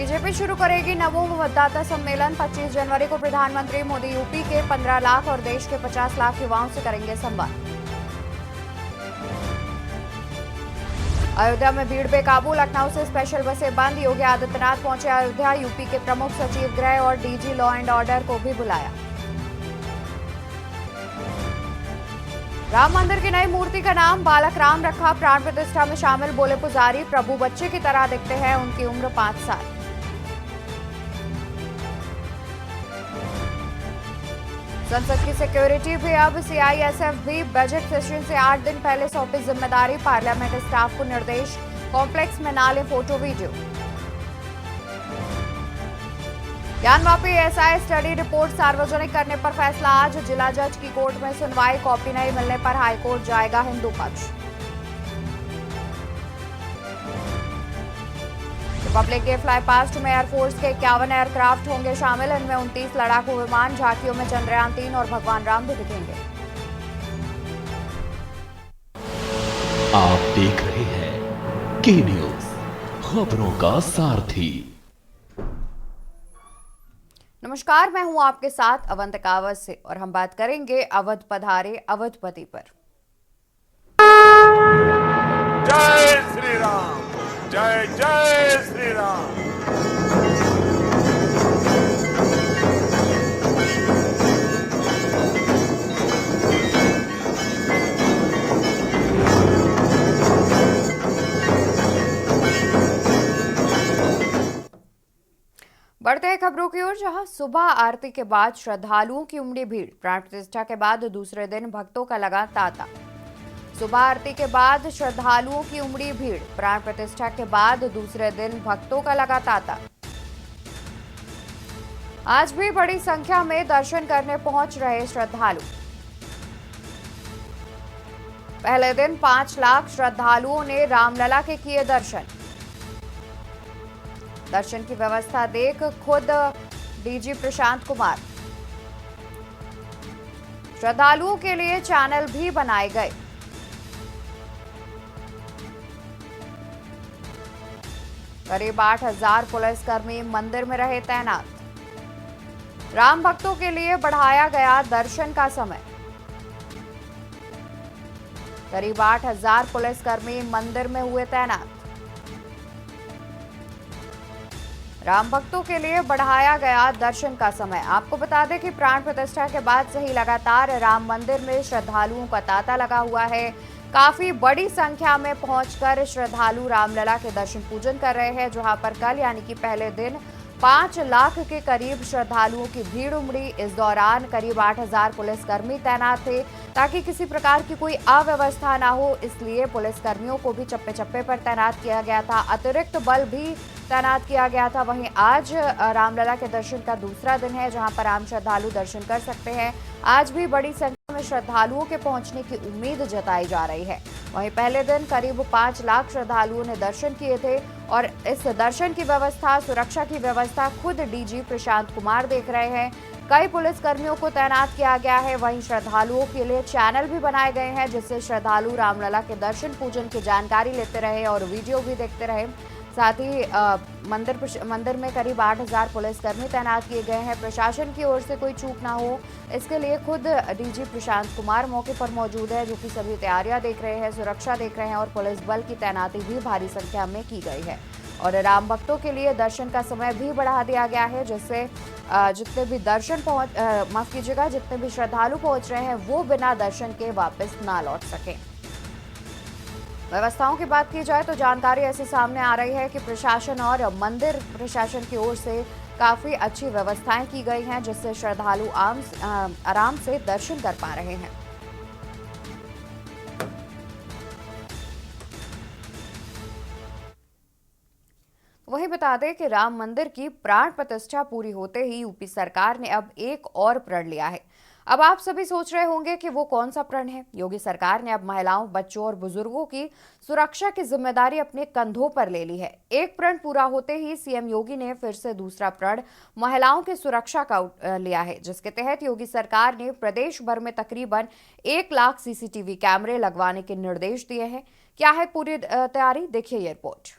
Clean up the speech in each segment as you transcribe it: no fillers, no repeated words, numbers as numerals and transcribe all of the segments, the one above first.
BJP शुरू करेगी नवों मतदाता सम्मेलन। 25 जनवरी को प्रधानमंत्री मोदी यूपी के 15 लाख और देश के 50 लाख युवाओं से करेंगे संवाद। अयोध्या में भीड़ बेकाबू, लखनऊ से स्पेशल बसें बंद। योगी आदित्यनाथ पहुंचे अयोध्या, यूपी के प्रमुख सचिव गृह और डीजी लॉ एंड ऑर्डर को भी बुलाया। राम मंदिर की नई मूर्ति का नाम बालक राम रखा। प्राण प्रतिष्ठा में शामिल बोले पुजारी, प्रभु बच्चे की तरह दिखते हैं, उनकी उम्र 5 साल। संसद की सिक्योरिटी भी अब सीआईएसएफ भी। बजट सेशन से 8 दिन पहले सौंपी जिम्मेदारी। पार्लियामेंट स्टाफ को निर्देश, कॉम्प्लेक्स में ना ले photo video. Gyanvapi SI study report सार्वजनिक करने पर फैसला आज। जिला जज की कोर्ट में सुनवाई। कॉपी नहीं मिलने पर हाईकोर्ट जाएगा हिंदू पक्ष। रिपब्लिक डे फ्लाई पास्ट में एयरफोर्स के 51 एयरक्राफ्ट होंगे शामिल। इनमें 29 लड़ाकू विमान। झांकियों में चंद्रयान 3 और भगवान राम भी दिखेंगे। आप देख रहे हैं के न्यूज, खबरों का सारथी। नमस्कार, मैं हूं आपके साथ अवंतिका अवध से और हम बात करेंगे अवध पधारे अवधपति पर। जय श्री राम, जय जय श्री राम। बढ़ते हैं खबरों की ओर, जहां सुबह आरती के बाद श्रद्धालुओं की उमड़ी भीड़। प्राण प्रतिष्ठा के बाद दूसरे दिन भक्तों का लगा तांता। सुबह आरती के बाद श्रद्धालुओं की उमड़ी भीड़। प्राण प्रतिष्ठा के बाद दूसरे दिन भक्तों का लगा तांता। आज भी बड़ी संख्या में दर्शन करने पहुंच रहे श्रद्धालु। पहले दिन 5 लाख श्रद्धालुओं ने रामलला के किए दर्शन। दर्शन की व्यवस्था देख खुद डीजी प्रशांत कुमार। श्रद्धालुओं के लिए चैनल भी बनाए गए। करीब 8,000 पुलिसकर्मी मंदिर में रहे तैनात। राम भक्तों के लिए बढ़ाया गया दर्शन का समय। करीब 8,000 पुलिसकर्मी मंदिर में हुए तैनात। राम भक्तों के लिए बढ़ाया गया दर्शन का समय। आपको बता दें कि प्राण प्रतिष्ठा के बाद से ही लगातार राम मंदिर में श्रद्धालुओं का तांता लगा हुआ है। काफी बड़ी संख्या में पहुंचकर श्रद्धालु रामलला के दर्शन पूजन कर रहे हैं, जहां पर कल यानी कि पहले दिन 5 लाख के करीब श्रद्धालुओं की भीड़ उमड़ी। इस दौरान करीब 8,000 पुलिसकर्मी तैनात थे ताकि किसी प्रकार की कोई अव्यवस्था ना हो, इसलिए पुलिसकर्मियों को भी चप्पे चप्पे पर तैनात किया गया था। अतिरिक्त बल भी तैनात किया गया था। वहीं आज रामलला के दर्शन का दूसरा दिन है, जहां पर आम श्रद्धालु दर्शन कर सकते हैं। आज भी बड़ी संख्या में श्रद्धालुओं के पहुंचने की उम्मीद जताई जा रही है। वहीं पहले दिन करीब 5 लाख श्रद्धालुओं ने दर्शन किए थे और इस दर्शन की व्यवस्था, सुरक्षा की व्यवस्था खुद डीजी प्रशांत कुमार देख रहे हैं। कई पुलिसकर्मियों को तैनात किया गया है। वहीं श्रद्धालुओं के लिए चैनल भी बनाए गए हैं, जिससे श्रद्धालु रामलला के दर्शन पूजन की जानकारी लेते रहे और वीडियो भी देखते रहे। साथ ही मंदिर में करीब 8,000 पुलिसकर्मी तैनात किए गए हैं। प्रशासन की ओर से कोई चूक ना हो, इसके लिए खुद डीजी प्रशांत कुमार मौके पर मौजूद है, जो कि सभी तैयारियां देख रहे हैं, सुरक्षा देख रहे हैं और पुलिस बल की तैनाती भी भारी संख्या में की गई है। और राम भक्तों के लिए दर्शन का समय भी बढ़ा दिया गया है, जिससे जितने भी जितने भी श्रद्धालु पहुंच रहे हैं वो बिना दर्शन के वापस ना लौट सकें। व्यवस्थाओं की बात की जाए तो जानकारी ऐसे सामने आ रही है कि प्रशासन और मंदिर प्रशासन की ओर से काफी अच्छी व्यवस्थाएं की गई हैं, जिससे श्रद्धालु आराम से दर्शन कर पा रहे हैं। वहीं बता दें कि राम मंदिर की प्राण प्रतिष्ठा पूरी होते ही यूपी सरकार ने अब एक और प्रण लिया है। अब आप सभी सोच रहे होंगे कि वो कौन सा प्रण है। योगी सरकार ने अब महिलाओं, बच्चों और बुजुर्गों की सुरक्षा की जिम्मेदारी अपने कंधों पर ले ली है। एक प्रण पूरा होते ही सीएम योगी ने फिर से दूसरा प्रण महिलाओं की सुरक्षा का लिया है, जिसके तहत योगी सरकार ने प्रदेश भर में तकरीबन 1 लाख सीसीटीवी कैमरे लगवाने के निर्देश दिए हैं। क्या है पूरी तैयारी, देखिए ये रिपोर्ट।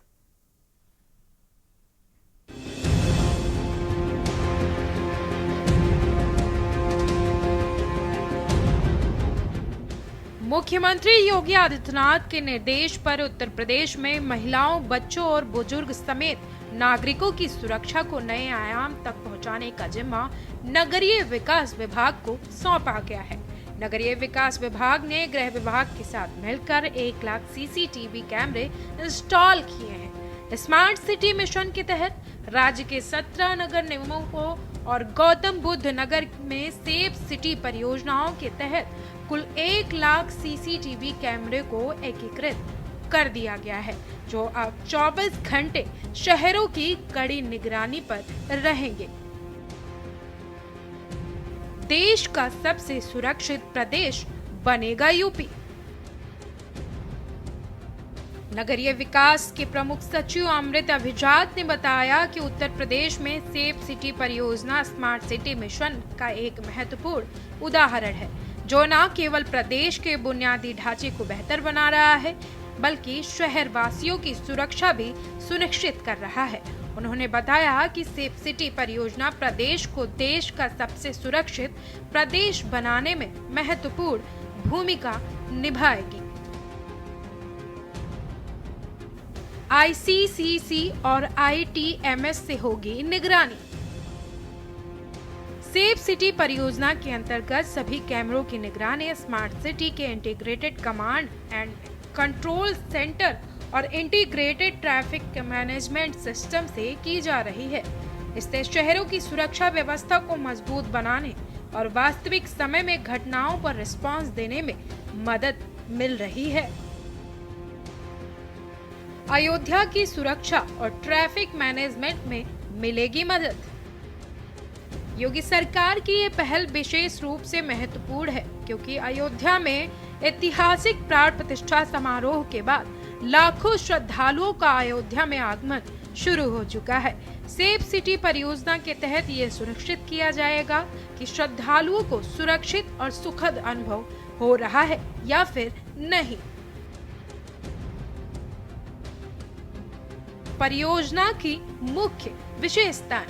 मुख्यमंत्री योगी आदित्यनाथ के निर्देश पर उत्तर प्रदेश में महिलाओं, बच्चों और बुजुर्ग समेत नागरिकों की सुरक्षा को नए आयाम तक पहुंचाने का जिम्मा नगरीय विकास विभाग को सौंपा गया है। नगरीय विकास विभाग ने गृह विभाग के साथ मिलकर 1 लाख सीसीटीवी कैमरे इंस्टॉल किए हैं। स्मार्ट सिटी मिशन के तहत राज्य के 17 नगर निगमों को और गौतम बुद्ध नगर में सेफ सिटी परियोजनाओं के तहत कुल 1 लाख सीसीटीवी कैमरे को एकीकृत कर दिया गया है, जो अब 24 घंटे शहरों की कड़ी निगरानी पर रहेंगे। देश का सबसे सुरक्षित प्रदेश बनेगा यूपी। नगरीय विकास के प्रमुख सचिव अमृत अभिजात ने बताया कि उत्तर प्रदेश में सेफ सिटी परियोजना स्मार्ट सिटी मिशन का एक महत्वपूर्ण उदाहरण है, जो न केवल प्रदेश के बुनियादी ढांचे को बेहतर बना रहा है, बल्कि शहर वासियों की सुरक्षा भी सुनिश्चित कर रहा है। उन्होंने बताया कि सेफ सिटी परियोजना प्रदेश को देश का सबसे सुरक्षित प्रदेश बनाने में महत्वपूर्ण भूमिका निभाएगी। आईसीसीसी और आईटीएमएस से होगी निगरानी। सेफ सिटी परियोजना के अंतर्गत सभी कैमरों की निगरानी स्मार्ट सिटी के integrated command and control centre और इंटीग्रेटेड ट्रैफिक मैनेजमेंट सिस्टम से की जा रही है। इससे शहरों की सुरक्षा व्यवस्था को मजबूत बनाने और वास्तविक समय में घटनाओं पर रिस्पांस देने में मदद मिल रही है। अयोध्या की सुरक्षा और ट्रैफिक मैनेजमेंट में मिलेगी मदद। योगी सरकार की ये पहल विशेष रूप से महत्वपूर्ण है, क्योंकि अयोध्या में ऐतिहासिक प्राण प्रतिष्ठा समारोह के बाद लाखों श्रद्धालुओं का अयोध्या में आगमन शुरू हो चुका है। सेफ सिटी परियोजना के तहत ये सुनिश्चित किया जाएगा कि श्रद्धालुओं को सुरक्षित और सुखद अनुभव हो रहा है या फिर नहीं। परियोजना की मुख्य विशेषताएं: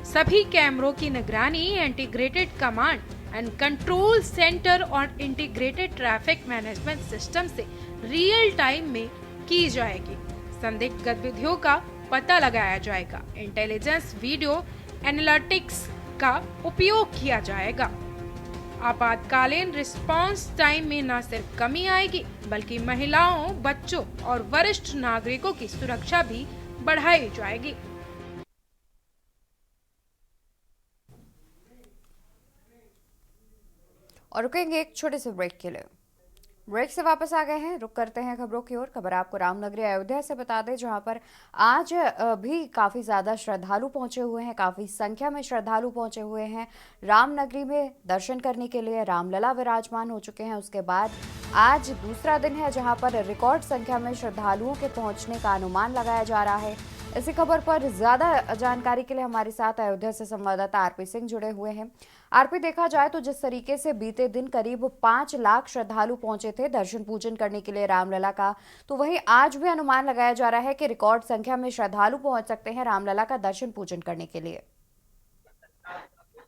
सभी कैमरों की निगरानी integrated command and control centre और इंटीग्रेटेड ट्रैफिक मैनेजमेंट सिस्टम से रियल टाइम में की जाएगी। संदिग्ध गतिविधियों का पता लगाया जाएगा। इंटेलिजेंस वीडियो एनालिटिक्स का उपयोग किया जाएगा। आपातकालीन रिस्पांस टाइम में न सिर्फ कमी आएगी, बल्कि महिलाओं, बच्चों और वरिष्ठ नागरिकों की सुरक्षा भी बढ़ाई जाएगी। और रुकेंगे एक छोटे से ब्रेक के लिए। ब्रेक से वापस आ गए हैं, रुक करते हैं खबरों की ओर। खबर आपको रामनगरी अयोध्या से बता दें, जहां पर आज भी काफ़ी ज़्यादा श्रद्धालु पहुंचे हुए हैं, काफ़ी संख्या में श्रद्धालु पहुंचे हुए हैं रामनगरी में दर्शन करने के लिए। रामलला विराजमान हो चुके हैं। उसके बाद आज दूसरा दिन है जहां पर रिकॉर्ड संख्या में श्रद्धालुओं के पहुंचने का अनुमान लगाया जा रहा है। इसी खबर पर ज़्यादा जानकारी के लिए हमारे साथ अयोध्या से संवाददाता आरपी सिंह जुड़े हुए हैं। आरपी, देखा जाए तो जिस तरीके से बीते दिन करीब 5 लाख श्रद्धालु पहुंचे थे दर्शन पूजन करने के लिए रामलला का, तो वहीं आज भी अनुमान लगाया जा रहा है कि रिकॉर्ड संख्या में श्रद्धालु पहुंच सकते हैं रामलला का दर्शन पूजन करने के लिए।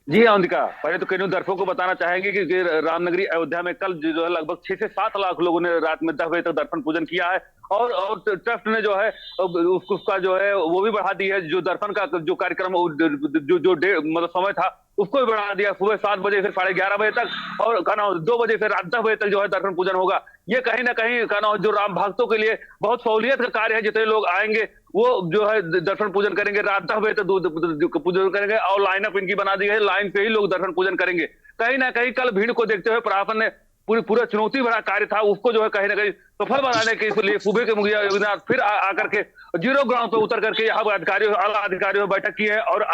जी अवंतिका, पहले तो कई दर्शकों को बताना चाहेंगे कि रामनगरी अयोध्या में कल जो है लगभग 6 से 7 लाख लोगों ने रात में 10 बजे तक दर्शन पूजन किया है और ट्रस्ट ने जो है उसका जो है वो भी बढ़ा दी है। जो दर्शन का जो कार्यक्रम जो मतलब समय था उसको भी बढ़ा दिया, सुबह 7 बजे से 11:30 बजे तक और 2 बजे से रात 10 बजे तक जो है दर्शन पूजन होगा। ये कहीं ना कहीं जो राम भक्तों के लिए बहुत सहूलियत का कार्य है। जितने लोग आएंगे वो जो है दर्शन पूजन करेंगे, रात 10 बजे तक पूजन करेंगे और लाइनअप इनकी बना दी है, लाइन पे ही लोग दर्शन पूजन करेंगे। कहीं ना कहीं कल भीड़ को देखते हुए प्रशासन ने पूरा चुनौती भरा कार्य था उसको जो है कहीं ना कहीं सफल बनाने के लिए सूबे के मुखिया योगीनाथ फिर आकर के 0 ग्राउंड पे उतर करके यहाँ अधिकारियों आला अधिकारियों बैठक की है और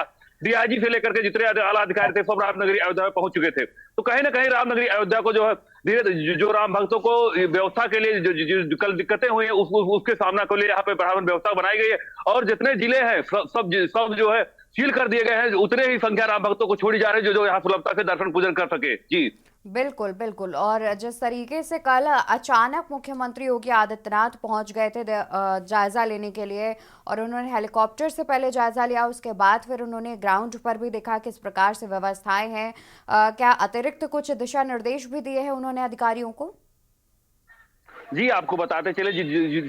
डीआईजी से लेकर के जितने आला अधिकारी थे सब रामनगरी अयोध्या में पहुंच चुके थे। तो कहीं ना कहीं रामनगरी अयोध्या को जो है धीरे जो राम भक्तों को व्यवस्था के लिए जो कल दिक्कतें हुई है उसके सामना के लिए यहाँ पे प्रशासन व्यवस्था बनाई गई है और जितने जिले हैं सब जो है सील कर दिए गए हैं। उतने ही संख्या राम भक्तों को छोड़ी जा रही है जो यहाँ सुलभता से दर्शन पूजन कर सके। जी बिल्कुल, बिल्कुल। और जिस तरीके से कल अचानक मुख्यमंत्री योगी आदित्यनाथ पहुंच गए थे जायज़ा लेने के लिए, और उन्होंने हेलीकॉप्टर से पहले जायज़ा लिया, उसके बाद फिर उन्होंने ग्राउंड पर भी देखा किस प्रकार से व्यवस्थाएं हैं। क्या अतिरिक्त कुछ दिशा निर्देश भी दिए हैं उन्होंने अधिकारियों को? जी, आपको बताते चले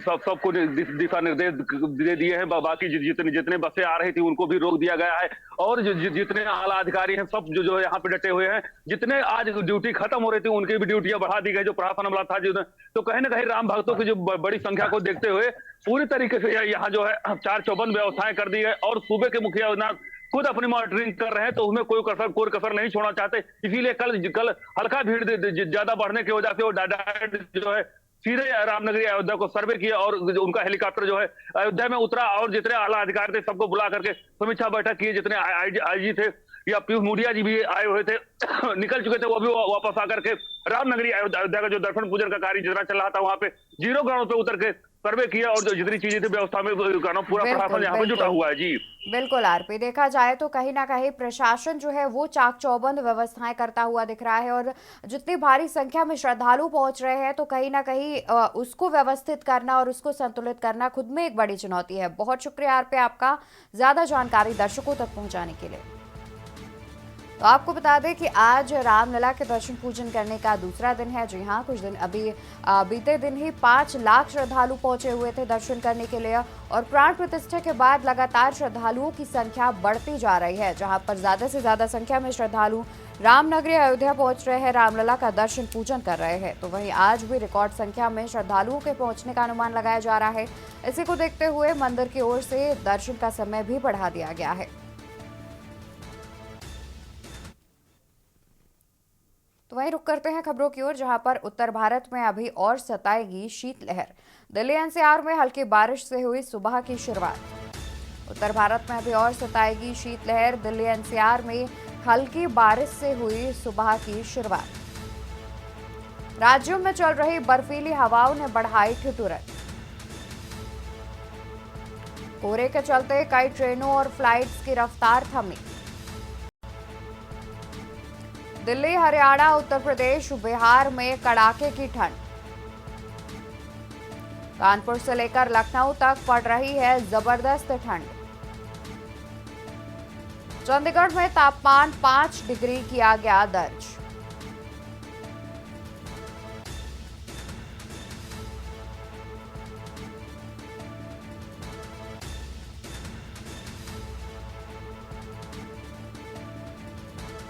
सबको दिशा निर्देश दे दिए हैं। बाकी जितने जितने बसें आ रही थी उनको भी रोक दिया गया है, और जितने आला अधिकारी हैं सब जो है यहाँ पे डटे हुए हैं। जितने आज ड्यूटी खत्म हो रही थी उनकी भी ड्यूटियां बढ़ा दी गई, जो प्रशासन अमला था। तो कहीं ना कहीं राम भक्तों की जो बड़ी संख्या को देखते हुए पूरी तरीके से यहाँ जो है चार चौबंद व्यवस्थाएं कर दी है, और सूबे के मुखिया खुद अपनी मॉनिटरिंग कर रहे हैं, तो उसमें कोई कसर नहीं छोड़ना चाहते। इसीलिए कल हल्का भीड़ ज्यादा बढ़ने की वजह से वो डायरेक्ट जो है सीधे रामनगरी अयोध्या को सर्वे किया, और उनका हेलीकॉप्टर जो है अयोध्या में उतरा, और जितने आला अधिकारी थे सबको बुला करके समीक्षा बैठक की। जितने आईजी थे या पीयूष मूडिया जी भी आए हुए थे निकल चुके थे, वो भी वापस आकर के रामनगरी अयोध्या का जो दर्शन पूजन का कार्य जितना चल रहा था वहां पे जीरो ग्राउंड पे उतर के सर्वे किया, और जो जितनी चीजें थी व्यवस्था में पूरा प्रशासन यहाँ पे जुटा हुआ है। जी बिल्कुल आरपी, देखा जाए तो कहीं ना कहीं प्रशासन जो है वो चाक चौबंद व्यवस्थाएं करता हुआ दिख रहा है, और जितनी भारी संख्या में श्रद्धालु पहुंच रहे हैं तो कहीं ना कहीं उसको व्यवस्थित करना और उसको संतुलित करना खुद में एक बड़ी चुनौती है। बहुत शुक्रिया आरपी आपका ज्यादा जानकारी दर्शकों तक पहुंचाने के लिए। तो आपको बता दें कि आज रामलला के दर्शन पूजन करने का दूसरा दिन है। जी हाँ, कुछ दिन अभी बीते दिन ही 5 लाख श्रद्धालु पहुंचे हुए थे दर्शन करने के लिए, और प्राण प्रतिष्ठा के बाद लगातार श्रद्धालुओं की संख्या बढ़ती जा रही है। जहां पर ज्यादा से ज्यादा संख्या में श्रद्धालु रामनगरी अयोध्या पहुंच रहे हैं, रामलला का दर्शन पूजन कर रहे हैं, तो वहीं आज भी रिकॉर्ड संख्या में श्रद्धालुओं के पहुंचने का अनुमान लगाया जा रहा है। इसी को देखते हुए मंदिर की ओर से दर्शन का समय भी बढ़ा दिया गया है। तो वहीं रुक करते हैं खबरों की ओर, जहां पर उत्तर भारत में अभी और सताएगी शीतलहर। दिल्ली एनसीआर में हल्की बारिश से हुई सुबह की शुरुआत। उत्तर भारत में अभी और सताएगी शीतलहर। दिल्ली एनसीआर में हल्की बारिश से हुई सुबह की शुरुआत। राज्यों में चल रही बर्फीली हवाओं ने बढ़ाई ठिठुरन। कोहरे के चलते कई ट्रेनों और फ्लाइट्स की रफ्तार थमी। दिल्ली, हरियाणा, उत्तर प्रदेश, बिहार में कड़ाके की ठंड। कानपुर से लेकर लखनऊ तक पड़ रही है जबरदस्त ठंड। चंडीगढ़ में तापमान 5 डिग्री किया गया दर्ज।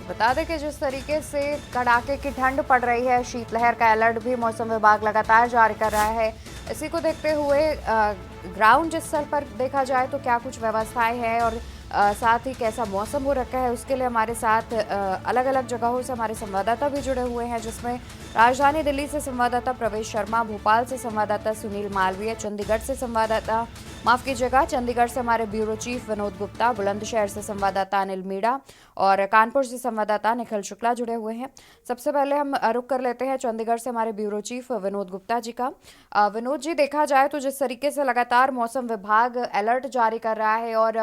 बता दें कि जिस तरीके से कड़ाके की ठंड पड़ रही है, शीतलहर का अलर्ट भी मौसम विभाग लगातार जारी कर रहा है। इसी को देखते हुए ग्राउंड स्थल पर देखा जाए तो क्या कुछ व्यवस्थाएं हैं, और साथ ही कैसा मौसम हो रखा है, उसके लिए हमारे साथ अलग अलग जगहों से हमारे संवाददाता भी जुड़े हुए हैं, जिसमें राजधानी दिल्ली से संवाददाता प्रवेश शर्मा, भोपाल से संवाददाता सुनील मालवीय, चंडीगढ़ से संवाददाता चंडीगढ़ से हमारे ब्यूरो चीफ विनोद गुप्ता, बुलंदशहर से संवाददाता अनिल मीणा और कानपुर से संवाददाता निखिल शुक्ला जुड़े हुए हैं। सबसे पहले हम रुक कर लेते हैं चंडीगढ़ से हमारे ब्यूरो चीफ विनोद गुप्ता जी का। विनोद जी, देखा जाए तो जिस तरीके से लगातार मौसम विभाग अलर्ट जारी कर रहा है, और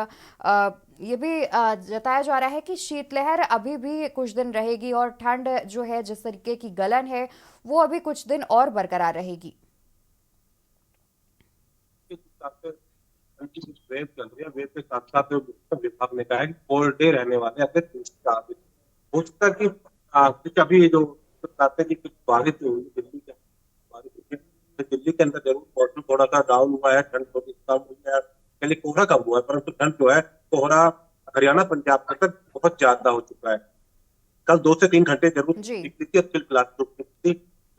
ये भी जताया जा रहा है कि शीतलहर अभी भी कुछ दिन रहेगी, और ठंड जो है, जिस तरीके की गलन है, वो अभी कुछ दिन और बरकरार रहेगी। वेव चल रही है, वेव के साथ साथ विभाग ने कहा है कि 4 डे रहने वाले अगले 3 हो सकता है कि कुछ अभी जो बताते हैं कि कुछ बारिश हुई दिल्ली के बारिश हुई, तो दिल्ली के अंदर जरूर मौसम थोड़ा सा डाउन हुआ है, ठंड थोड़ी कम हुई है, पहले कोहरा कम हुआ है, परंतु ठंड जो है कोहरा हरियाणा पंजाब तक बहुत ज्यादा हो चुका है। कल 2 से 3 घंटे जरूर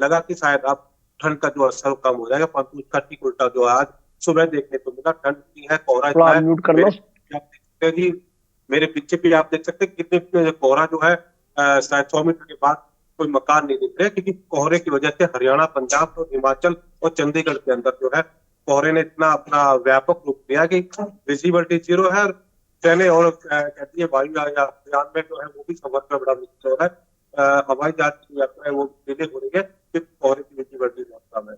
लगा कि शायद अब ठंड का जो असर कम हो जाएगा, परंतु उसका ठीक उल्टा जो आज सुबह देखने को मिला। ठंड की है, कोहरा इतना है, म्यूट कर लो। मेरे पीछे भी आप देख सकते हैं कितने कोहरा जो है, शायद 100 मीटर के बाद कोई मकान नहीं दिख रहे, क्योंकि कोहरे की वजह से हरियाणा, पंजाब और हिमाचल और चंडीगढ़ के अंदर जो है कोहरे ने इतना अपना व्यापक रूप लिया कि विजिबिलिटी 0 है। ट्रेनें और कहती है वायु यान में जो है वो भी सफर का बड़ा मुश्किल हो रहा है। हवाई जहाज की यात्रा है वो डिले हो रही है, सिर्फ कोहरे की विजिबिलिटी मात्रा में।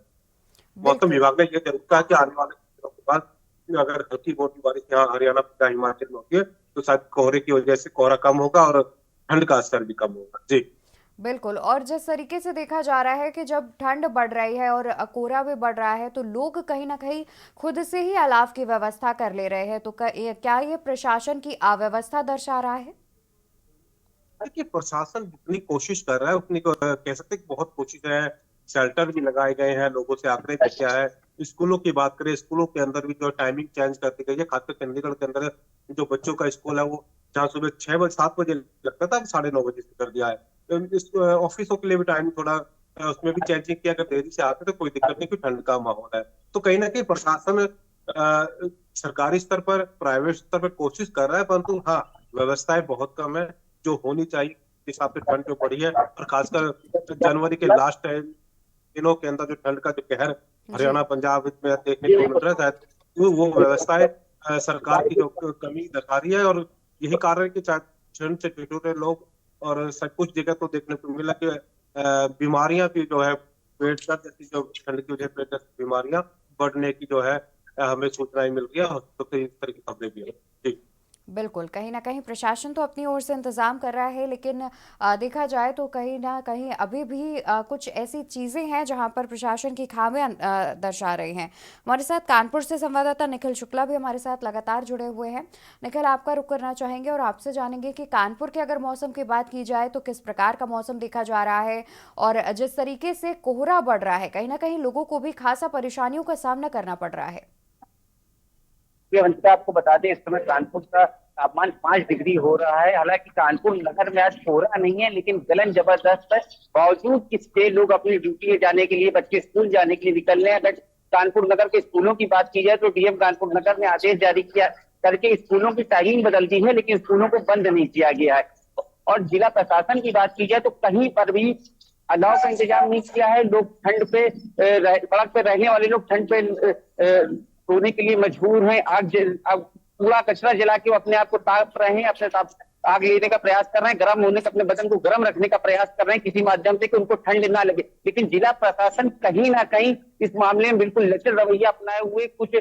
मौसम विभाग ने यह जरूर कहा कि आने वाले दिनों के बाद अगर हल्की मोटी बारिश यहाँ हरियाणा हिमाचल में होती है, तो शायद कोहरे की वजह से कोहरा कम होगा और ठंड का असर भी कम होगा। जी बिल्कुल। और जिस तरीके से देखा जा रहा है कि जब ठंड बढ़ रही है और कोहरा भी बढ़ रहा है तो लोग कहीं ना कहीं खुद से ही अलाव की व्यवस्था कर ले रहे हैं, तो क्या ये प्रशासन की अव्यवस्था दर्शा रहा है? देखिए, प्रशासन जितनी कोशिश कर रहा है उतनी कह सकते हैं कि बहुत कोशिश है। शेल्टर भी लगाए गए हैं, लोगों से आग्रह भी किया है। स्कूलों की बात करें, स्कूलों के अंदर भी जो टाइमिंग चेंज कर दी गई है। खासकर चंडीगढ़ के अंदर जो बच्चों का स्कूल है वो जहाँ सुबह 6 बजे 7 बजे लगता था, 9:30 से कर दिया है। इस ऑफिसों के लिए भी टाइम थोड़ा उसमें भी चेंजिंग किया। अगर देरी से आते तो कोई दिक्कत नहीं, कोई ठंड का माहौल है। तो कहीं ना कहीं प्रशासन सरकारी स्तर पर, प्राइवेट स्तर पर कोशिश कर रहा है, परंतु हाँ, व्यवस्थाएं बहुत कम है जो होनी चाहिए। इस हिसाब से ठंड जो बढ़ी है, और खासकर जनवरी के लास्ट दिनों के अंदर जो ठंड का जो कहर हरियाणा पंजाब में देखने को मिल रहा है, शायद वो व्यवस्थाएं सरकार की जो कमी दिखा रही है। और यही कारण है कि ठंड से ठिठुरे लोग और सब कुछ जगह तो देखने को मिला कि बीमारियां भी जो है, पेट दर्द जैसी जो ठंड की वजह से पेट दर्द की बीमारियां बढ़ने की जो है हमें सूचनाएं मिल रही है। तो इस तरह की खबरें भी है। ठीक। बिल्कुल, कहीं न कहीं प्रशासन तो अपनी ओर से इंतज़ाम कर रहा है, लेकिन देखा जाए तो कहीं न कहीं अभी भी कुछ ऐसी चीज़ें हैं जहां पर प्रशासन की खामियां दर्शा रही हैं। हमारे साथ कानपुर से संवाददाता निखिल शुक्ला भी हमारे साथ लगातार जुड़े हुए हैं। निखिल, आपका रुख करना चाहेंगे और आपसे जानेंगे कि कानपुर के अगर मौसम की बात की जाए तो किस प्रकार का मौसम देखा जा रहा है, और जिस तरीके से कोहरा बढ़ रहा है कहीं न कहीं लोगों को भी खासा परेशानियों का सामना करना पड़ रहा है। वंशिका, आपको बता दें इस समय कानपुर का तापमान 5 डिग्री हो रहा है। हालांकि कानपुर नगर में आज कोहरा नहीं है, लेकिन गलन जबरदस्त है। बावजूद इसके लोग अपनी ड्यूटी जाने के लिए, बच्चे स्कूल जाने के लिए निकल रहे हैं। अगर कानपुर नगर के स्कूलों की बात की जाए तो डीएम कानपुर नगर ने आदेश जारी किया करके स्कूलों की टाइमिंग बदल दी है, लेकिन स्कूलों को बंद नहीं किया गया है। और जिला प्रशासन की बात की जाए तो कहीं पर भी अलाव का इंतजाम नहीं किया है। लोग ठंड पे, सड़क पे रहने वाले लोग ठंड पे सोने के लिए मजबूर हैं। आग पूरा कचरा जला के वो अपने आप को ताप रहे हैं, अपने आग लेने का प्रयास कर रहे हैं, गर्म होने का, अपने बदन को गर्म रखने का प्रयास कर रहे हैं किसी माध्यम से कि उनको ठंड ना लगे। लेकिन जिला प्रशासन कहीं ना कहीं इस मामले में बिल्कुल लचर रवैया अपनाए हुए, कुछ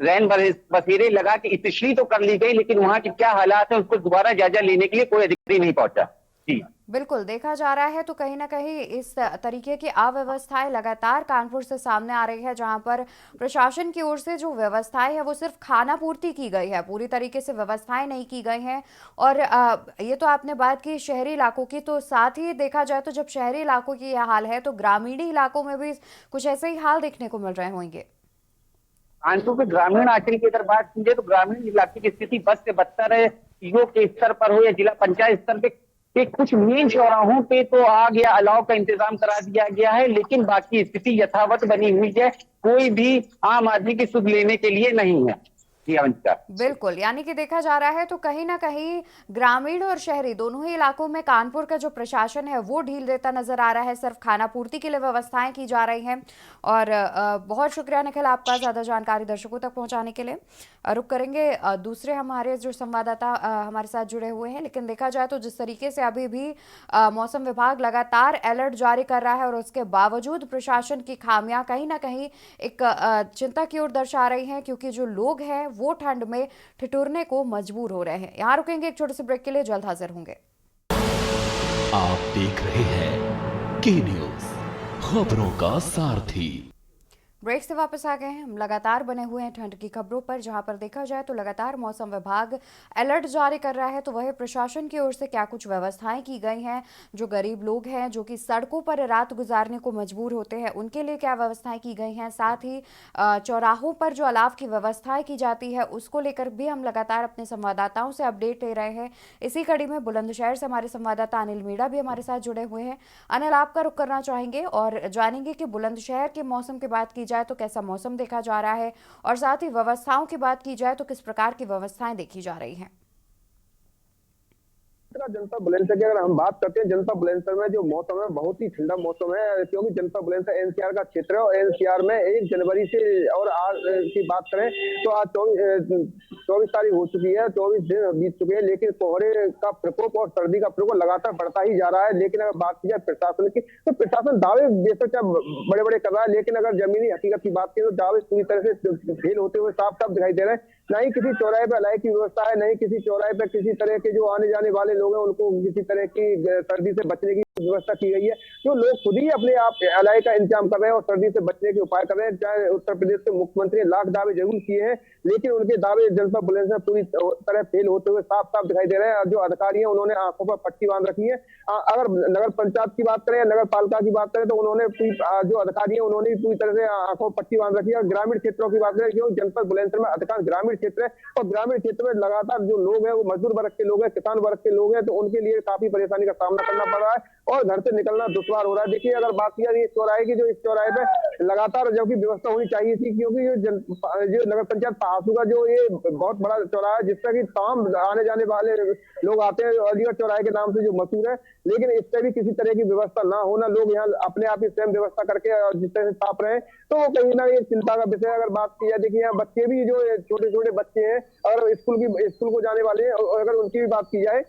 रैन बसेरे लगा के इतश्री तो कर ली गई, लेकिन वहां के क्या हालात है उसको दोबारा जायजा लेने के लिए कोई अधिकारी नहीं पहुंचा। जी बिल्कुल, देखा जा रहा है तो कहीं ना कहीं इस तरीके की अव्यवस्थाएं लगातार कानपुर से सामने आ रही है, जहां पर प्रशासन की ओर से जो व्यवस्थाएं है वो सिर्फ खाना पूर्ति की गई है, पूरी तरीके से व्यवस्थाएं नहीं की गई हैं। और ये तो आपने बात की शहरी इलाकों की, तो साथ ही देखा जाए तो जब शहरी इलाकों की यह हाल है तो ग्रामीण इलाकों में भी कुछ ऐसे ही हाल देखने को मिल रहे होंगे। कानपुर के ग्रामीण आंचल की अगर बात की जाए तो ग्रामीण इलाके की स्थिति बद से बदतर है। सीओ के स्तर पर हो या जिला पंचायत स्तर पे कुछ मेन चौराहों पे तो आग या अलाव का इंतजाम करा दिया गया है, लेकिन बाकी स्थिति यथावत बनी हुई है। कोई भी आम आदमी की सुध लेने के लिए नहीं है। बिल्कुल, यानी कि देखा जा रहा है तो कहीं ना कहीं ग्रामीण और शहरी दोनों ही इलाकों में कानपुर का जो प्रशासन है वो ढील देता नजर आ रहा है। सिर्फ खाना पूर्ति के लिए व्यवस्थाएं की जा रही हैं। और बहुत शुक्रिया निखिल आपका ज़्यादा जानकारी दर्शकों तक पहुंचाने के लिए। रुक करेंगे दूसरे हमारे जो संवाददाता हमारे साथ जुड़े हुए हैं, लेकिन देखा जाए तो जिस तरीके से अभी भी मौसम विभाग लगातार अलर्ट जारी कर रहा है और उसके बावजूद प्रशासन की खामियां कहीं ना कहीं एक चिंता की ओर दर्शा रही हैं, क्योंकि जो लोग हैं वो ठंड में ठिठुरने को मजबूर हो रहे हैं। यहां रुकेंगे एक छोटे से ब्रेक के लिए, जल्द हाजिर होंगे। आप देख रहे हैं के न्यूज़, खबरों का सारथी। ब्रेक से वापस आ गए हैं। हम लगातार बने हुए हैं ठंड की खबरों पर, जहां पर देखा जाए तो लगातार मौसम विभाग अलर्ट जारी कर रहा है, तो वह प्रशासन की ओर से क्या कुछ व्यवस्थाएं की गई हैं। जो गरीब लोग हैं जो कि सड़कों पर रात गुजारने को मजबूर होते हैं उनके लिए क्या व्यवस्थाएं की गई हैं। साथ ही चौराहों पर जो अलाव की व्यवस्थाएं की जाती है उसको लेकर भी हम लगातार अपने संवाददाताओं से अपडेट ले रहे हैं। इसी कड़ी में बुलंदशहर से हमारे संवाददाता अनिल मीणा भी हमारे साथ जुड़े हुए हैं। अनिल, आपका रुख करना चाहेंगे और जानेंगे कि बुलंदशहर के मौसम की बात की जाए तो कैसा मौसम देखा जा रहा है, और साथ ही व्यवस्थाओं की बात की जाए तो किस प्रकार की व्यवस्थाएं देखी जा रही हैं। जनता बुलंदशहर की अगर हम बात करते हैं, जनता बुलंदशहर में जो मौसम है बहुत ही ठंडा मौसम है, क्योंकि जनता बुलंदशहर एनसीआर का क्षेत्र है और एनसीआर में 1 जनवरी से और आज की बात करें तो आज 24 तारीख हो चुकी है, 24 दिन बीत चुके हैं, लेकिन कोहरे का प्रकोप और सर्दी का प्रकोप लगातार बढ़ता ही जा रहा है। लेकिन अगर बात की जाए प्रशासन की तो प्रशासन दावे बेशक बड़े बड़े कर रहा है, लेकिन अगर जमीनी हकीकत की बात की तो दावे पूरी तरह से फेल होते हुए साफ साफ दिखाई दे रहे हैं। ना ही किसी चौराहे पे अलाई की व्यवस्था है, नहीं किसी चौराहे पे किसी तरह के जो आने जाने वाले लोग हैं उनको किसी तरह की सर्दी से बचने की व्यवस्था की गई है। जो लोग खुद ही अपने आप अलाई का इंतजाम कर रहे हैं और सर्दी से बचने के उपाय कर रहे हैं। चाहे उत्तर प्रदेश के मुख्यमंत्री ने लाख दावे जरूर किए हैं, लेकिन उनके दावे जनता पुलिस में पूरी तरह फेल होते हुए साफ साफ दिखाई दे रहे हैं। जो अधिकारी हैं उन्होंने आंखों पर पट्टी बांध रखी है। अगर नगर पंचायत की बात करें, नगर पालिका की बात करें, तो उन्होंने जो अधिकारी है उन्होंने पूरी तरह से आंखों पर पट्टी बांध रखी है। और ग्रामीण क्षेत्रों की बात करें, क्योंकि जनपद बुलंदशहर में अधिकांश ग्रामीण क्षेत्र है और ग्रामीण क्षेत्र में लगातार जो लोग हैं वो मजदूर वर्ग के लोग हैं, किसान वर्ग के लोग हैं, तो उनके लिए काफी परेशानी का सामना करना पड़ रहा है और घर से निकलना दुश्वार हो रहा है। देखिए, अगर बात की जाए चौराहे की, जो इस चौराहे पे लगातार जबकि व्यवस्था होनी चाहिए थी, क्योंकि जो नगर पंचायत पहासू का जो ये बहुत बड़ा चौराहा है जिससे कि तमाम आने जाने वाले लोग आते हैं, अलीगढ़ चौराहे के नाम से जो मशहूर है, लेकिन इससे भी किसी तरह की व्यवस्था ना होना, लोग यहाँ अपने आप ही स्वयं व्यवस्था करके जिस तरह से साफ रहे, तो वो कहीं ना कहीं चिंता का विषय। अगर बात की जाए, देखिए यहाँ बच्चे भी जो छोटे छोटे बच्चे हैं, अगर स्कूल को जाने वाले हैं, अगर उनकी भी बात की जाए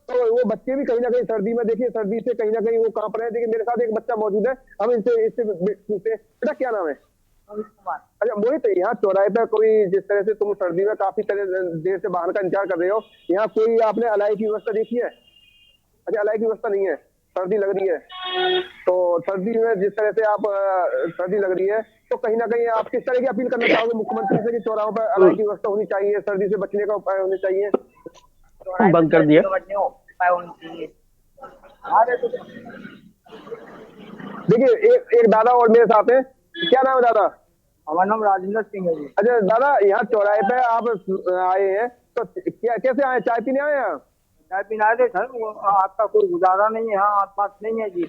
तो वो बच्चे भी कहीं ना कहीं सर्दी में, देखिए सर्दी से कहीं ना कहीं वो कांप रहे हैं। देखिए मेरे साथ एक बच्चा मौजूद है, हम इससे बेटा क्या नाम है? अच्छा मोहित, यहाँ चौराहे पे कोई जिस तरह से तुम सर्दी में काफी देर से वाहन का इंतजार कर रहे हो, यहाँ कोई आपने अलाई की व्यवस्था देखी है? अच्छा, अलाई की व्यवस्था नहीं है, सर्दी लग रही है, तो सर्दी में जिस तरह से आप सर्दी लग रही है तो कहीं ना कहीं आप किस तरह की अपील करना चाहोगे मुख्यमंत्री से कि चौराहों पर अलाई की व्यवस्था होनी चाहिए, सर्दी से बचने का उपाय होने चाहिए? बंद कर दिया। देखिए एक दादा और मेरे साथ है। क्या नाम है दादा? हमारा नाम राजेंद्र सिंह है जी। अच्छा दादा, यहाँ चौराहे पे आप आए हैं तो क्या कैसे आए? चाय पीने आए हैं? चाय पीने आए थे सर, आपका कोई गुजारा नहीं है यहाँ, आसपास नहीं है जी।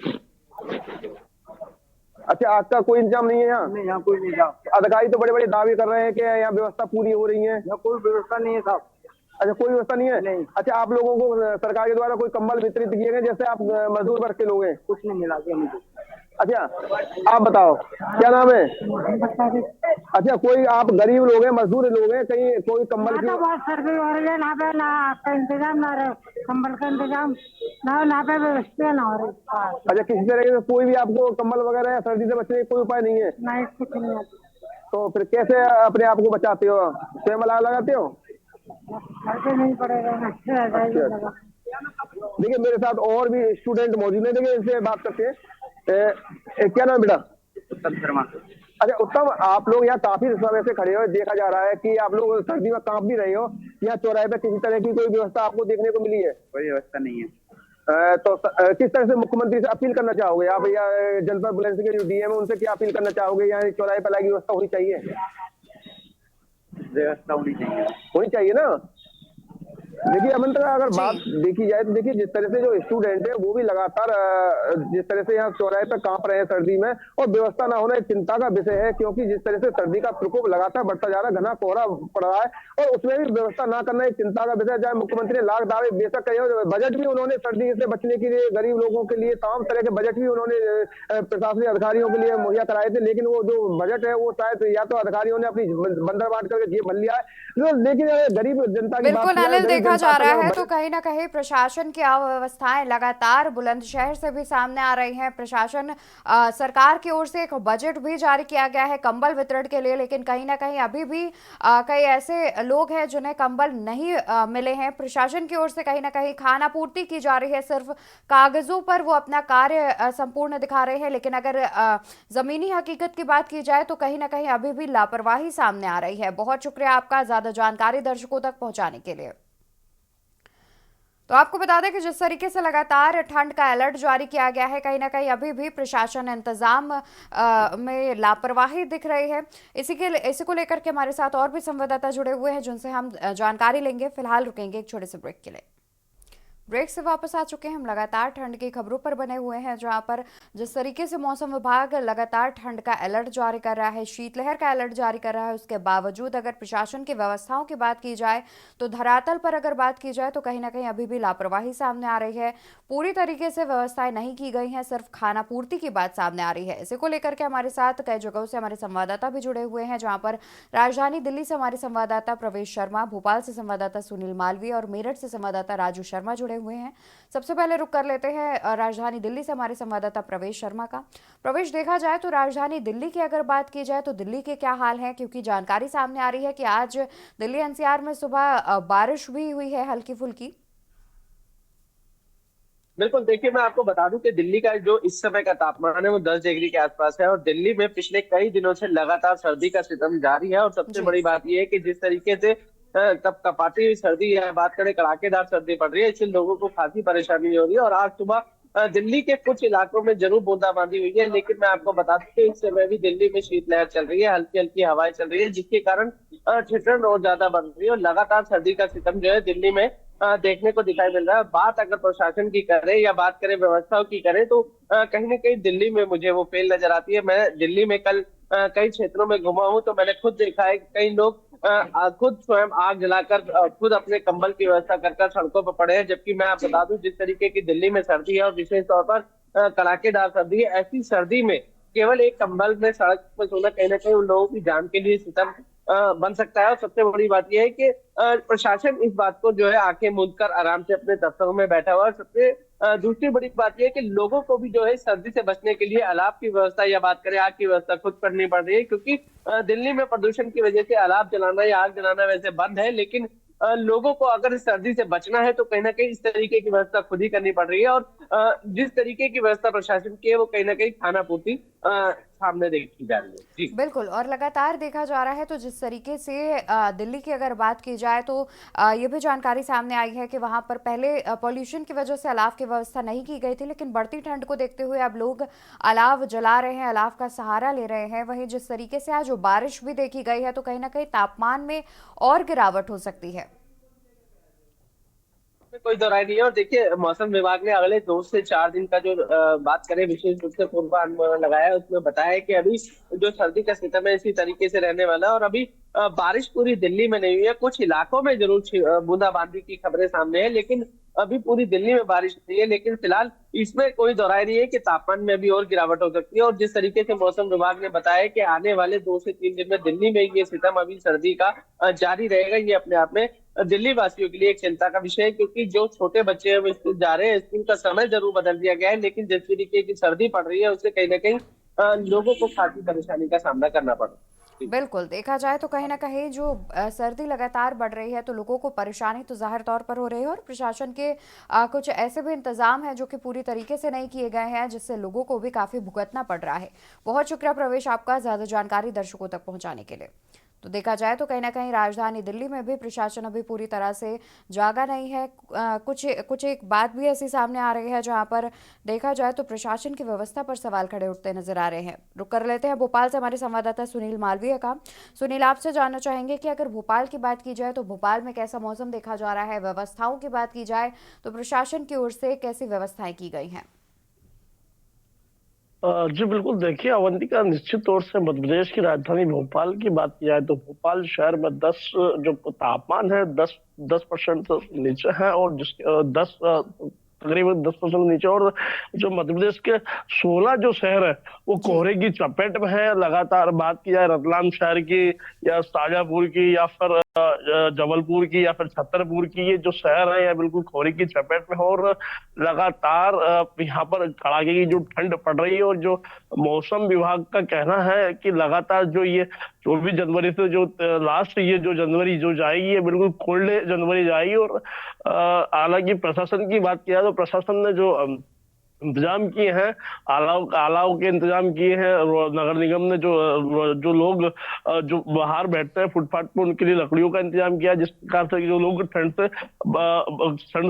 अच्छा, आपका कोई इंतजाम नहीं है यहाँ? नहीं, यहाँ कोई इंतजाम। अधिकारी तो बड़े बड़े दावे कर रहे हैं कि यहाँ व्यवस्था पूरी हो रही है। यहाँ कोई व्यवस्था नहीं है साहब। अच्छा, कोई व्यवस्था नहीं है? नहीं। अच्छा, आप लोगों को सरकार के द्वारा कोई कंबल वितरित किए गए, जैसे आप मजदूर वर्ग के लोग हैं? कुछ नहीं मिला मुझे। अच्छा, आप बताओ क्या नाम है? अच्छा, कोई आप गरीब लोग हैं, मजदूर लोग हैं, कहीं कोई कंबल की? बहुत सर्दी हो रही है, ना पे ना आपका इंतजाम, ना कंबल का इंतजाम, ना पे व्यवस्था ना हो रही। अच्छा, किसी तरह से कोई भी आपको कंबल वगैरह या सर्दी से बचने का कोई उपाय नहीं है? नहीं, कुछ नहीं है। तो फिर कैसे अपने आप को बचाते हो? स्वयं अलाव लगाते हो? नहीं पड़ेगा। अच्छा। देखिए मेरे साथ और भी स्टूडेंट मौजूद है, देखिए इनसे बात करते हैं। क्या नाम बेटा? उत्तम शर्मा। अच्छा उत्तम, आप लोग यहाँ काफी समय से खड़े हो, देखा जा रहा है कि आप लोग सर्दी में कांप भी रहे हो। यहाँ चौराहे पे किसी तरह की कोई व्यवस्था आपको देखने को मिली है? कोई व्यवस्था नहीं है। तो किस तरह से मुख्यमंत्री से अपील करना चाहोगे आप, या जनपद बुलंदशहर के जो डीएम है उनसे क्या अपील करना चाहोगे? यहाँ चौराहे पर अलाई व्यवस्था होनी चाहिए? व्यवस्था होनी चाहिए ना। देखिए अमन, अगर बात देखी जाए तो देखिए जिस तरह से जो स्टूडेंट है वो भी लगातार जिस तरह से यहाँ चौराहे पर कांप रहे हैं सर्दी में, और व्यवस्था ना होना एक चिंता का विषय है, क्योंकि जिस तरह से सर्दी का प्रकोप लगातार बढ़ता जा रहा है, घना कोहरा पड़ रहा है, और उसमें भी व्यवस्था ना करना एक चिंता का विषय। चाहे मुख्यमंत्री ने लाख दावे बेशक कहे, बजट भी उन्होंने सर्दी से बचने के लिए गरीब लोगों के लिए तमाम तरह के बजट भी उन्होंने प्रशासनिक अधिकारियों के लिए मुहैया कराए थे, लेकिन वो जो बजट है वो शायद या तो अधिकारियों ने अपनी बंदर बांट करके जेब भर लिया है। लेकिन गरीब जनता की बिल्कुल देखा जा रहा है तो कहीं ना कहीं प्रशासन की अव्यवस्थाएं लगातार बुलंदशहर से भी सामने आ रही हैं। प्रशासन सरकार की ओर से एक बजट भी जारी किया गया है कंबल वितरण के लिए, लेकिन कहीं ना कहीं अभी भी कई ऐसे लोग हैं जिन्हें कंबल नहीं मिले हैं। प्रशासन की ओर से कहीं ना कहीं खाना पूर्ति की जा रही है, सिर्फ कागजों पर वो अपना कार्य संपूर्ण दिखा रहे हैं, लेकिन अगर जमीनी हकीकत की बात की जाए तो कहीं ना कहीं अभी भी लापरवाही सामने आ रही है। बहुत शुक्रिया आपका ज्यादा जानकारी दर्शकों तक पहुंचाने के लिए। तो आपको बता दें कि जिस तरीके से लगातार ठंड का अलर्ट जारी किया गया है, कहीं ना कहीं अभी भी प्रशासन इंतजाम में लापरवाही दिख रही है। इसी को लेकर के हमारे साथ और भी संवाददाता जुड़े हुए हैं जिनसे हम जानकारी लेंगे। फिलहाल रुकेंगे एक छोटे से ब्रेक के लिए। ब्रेक से वापस आ चुके हैं हम। लगातार ठंड की खबरों पर बने हुए हैं, जहां पर जिस तरीके से मौसम विभाग लगातार ठंड का अलर्ट जारी कर रहा है, शीतलहर का अलर्ट जारी कर रहा है, उसके बावजूद अगर प्रशासन की व्यवस्थाओं की बात की जाए तो धरातल पर अगर बात की जाए तो कहीं ना कहीं अभी भी लापरवाही सामने आ रही है। पूरी तरीके से व्यवस्थाएं नहीं की गई हैं, सिर्फ खाना पूर्ति की बात सामने आ रही है। इसी को लेकर के हमारे साथ कई जगहों से हमारे संवाददाता भी जुड़े हुए हैं, जहाँ पर राजधानी दिल्ली से हमारे संवाददाता प्रवेश शर्मा, भोपाल से संवाददाता सुनील मालवीय और मेरठ से संवाददाता राजू शर्मा जुड़े जुड़े हुए हैं। सबसे पहले रुक कर लेते हैं राजधानी दिल्ली से हमारे संवाददाता प्रवेश शर्मा का। प्रवेश, देखा जाए तो राजधानी दिल्ली की अगर बात की जाए तो दिल्ली के क्या हाल है, क्योंकि जानकारी सामने आ रही है कि आज दिल्ली एनसीआर में सुबह बारिश भी हुई है हल्की फुल्की। बिल्कुल, देखिए मैं आपको बता दूं कि दिल्ली का जो इस समय का तापमान है वो 10 डिग्री के आसपास है और दिल्ली में पिछले कई दिनों से लगातार सर्दी का सितम जारी है। और सबसे जी। बड़ी बात यह है कि जिस तरीके से कपकपाती हुई सर्दी या बात करें कड़ाकेदार सर्दी पड़ रही है, इससे लोगों को खासी परेशानी हो रही है। और आज सुबह दिल्ली के कुछ इलाकों में जरूर बूंदाबांदी हुई है, लेकिन मैं आपको बता दूं कि इस समय भी दिल्ली में शीतलहर चल रही है, हल्की हल्की हवाएं चल रही है, जिसके कारण ठिठुरन और ज्यादा बढ़ रही है और लगातार सर्दी का सितम जो है दिल्ली में देखने को दिखाई मिल रहा है। बात अगर प्रशासन की करें या बात करें व्यवस्थाओं की करें तो कहीं ना कहीं दिल्ली में मुझे वो फेल नजर आती है। मैं दिल्ली में कल कई क्षेत्रों में घुमा हूं तो मैंने खुद देखा है कि कई लोग खुद स्वयं आग जलाकर खुद अपने कंबल की व्यवस्था कर सड़कों पर पड़े हैं। जबकि मैं आपको बता दूं जिस तरीके की दिल्ली में सर्दी है और विशेष तौर पर कड़ाकेदार सर्दी है, ऐसी सर्दी में केवल एक कंबल में सड़क पर सोना कहीं ना कहीं उन लोगों की जान के लिए सितम बन सकता है। और सबसे बड़ी बात यह है कि प्रशासन इस बात को जो है आंखें मूंद कर आराम से अपने दफ्तरों में बैठा हुआ है। और सबसे दूसरी बड़ी बात यह है कि लोगों को भी जो है सर्दी से बचने के लिए अलाव की व्यवस्था या बात करें आग की व्यवस्था खुद करनी पड़ रही है, क्योंकि दिल्ली में प्रदूषण की वजह से अलाव जलाना या आग जलाना वैसे बंद है, लेकिन लोगों को अगर सर्दी से बचना है तो कहीं ना कहीं इस तरीके की व्यवस्था खुद ही करनी पड़ रही है। और जिस तरीके की व्यवस्था प्रशासन की है वो कहीं ना कहीं खाना पूर्ति सामने देखी जा रही है। जी बिल्कुल, और लगातार देखा जा रहा है तो जिस तरीके से दिल्ली की अगर बात की जाए तो ये भी जानकारी सामने आई है कि वहां पर पहले पॉल्यूशन की वजह से अलाव की व्यवस्था नहीं की गई थी, लेकिन बढ़ती ठंड को देखते हुए अब लोग अलाव जला रहे हैं, अलाव का सहारा ले रहे हैं। वहीं जिस तरीके से आज बारिश भी देखी गई है तो कहीं ना कहीं तापमान में और गिरावट हो सकती है। कोई दो राय नहीं है। और देखिए मौसम विभाग ने अगले 2 से 4 दिन का जो बात करें विशेष रूप से पूर्वानुमान लगाया है, उसमें बताया है कि अभी जो सर्दी का सितम है इसी तरीके से रहने वाला है। और अभी बारिश पूरी दिल्ली में नहीं हुई है, कुछ इलाकों में जरूर बूंदाबांदी की खबरें सामने है, लेकिन अभी पूरी दिल्ली में बारिश नहीं है। लेकिन फिलहाल इसमें कोई दो राय नहीं है कि तापमान में अभी और गिरावट हो सकती है। और जिस तरीके से मौसम विभाग ने बताया है कि आने वाले 2 से 3 दिन में दिल्ली में ये सितम अभी सर्दी का जारी रहेगा, ये अपने आप में दिल्ली वासियों के लिए एक चिंता का विषय है, क्योंकि जो छोटे बच्चे हैं वो स्कूल जा रहे हैं, स्कूल का समय जरूर बदल दिया गया है, लेकिन जिस तरीके की सर्दी पड़ रही है उससे कहीं ना कहीं लोगों को खासी परेशानी का सामना करना पड़ रहा है। बिल्कुल, देखा जाए तो कहीं ना कहीं जो सर्दी लगातार बढ़ रही है तो लोगों को परेशानी तो जाहिर तौर पर हो रही है और प्रशासन के कुछ ऐसे भी इंतजाम हैं जो कि पूरी तरीके से नहीं किए गए हैं, जिससे लोगों को भी काफ़ी भुगतना पड़ रहा है। बहुत शुक्रिया प्रवेश आपका ज़्यादा जानकारी दर्शकों तक पहुंचाने के लिए। तो देखा जाए तो कहीं ना कहीं राजधानी दिल्ली में भी प्रशासन अभी पूरी तरह से जागा नहीं है। कुछ एक बात भी ऐसी सामने आ रही है जहां पर देखा जाए तो प्रशासन की व्यवस्था पर सवाल खड़े उठते नजर आ रहे हैं। रुक कर लेते हैं भोपाल से हमारे संवाददाता सुनील मालवीय का। सुनील, आपसे जानना चाहेंगे कि अगर भोपाल की बात की जाए तो भोपाल में कैसा मौसम देखा जा रहा है, व्यवस्थाओं की बात की जाए तो प्रशासन की ओर से कैसी व्यवस्थाएं की गई हैं? जी बिल्कुल, देखिए अवंतिका, निश्चित तौर से मध्य प्रदेश की राजधानी भोपाल की बात की जाए तो भोपाल शहर में 10 जो तापमान है 10% नीचे है और जिसके 10 तकरीबन 10% नीचे। और जो मध्य प्रदेश के 16 जो शहर है वो कोहरे की चपेट में है। लगातार बात की जाए रतलाम शहर की या शाजापुर की या फिर जबलपुर की या फिर छतरपुर की, ये जो शहर है यह बिल्कुल कोहरे की चपेट में है और लगातार यहाँ पर कड़ाके की जो ठंड पड़ रही है। और जो मौसम विभाग का कहना है कि लगातार जो ये 24 जनवरी से जो लास्ट ये जो जनवरी जो जाएगी ये बिल्कुल कोल्ड जनवरी जाएगी। और हालांकि प्रशासन की बात किया तो प्रशासन ने जो इंतजाम किए हैं, अलाव के इंतजाम किए हैं। नगर निगम ने जो लोग जो बाहर बैठते हैं फुटपाथ पर उनके लिए लकड़ियों का इंतजाम किया, जिस प्रकार से जो लोग ठंड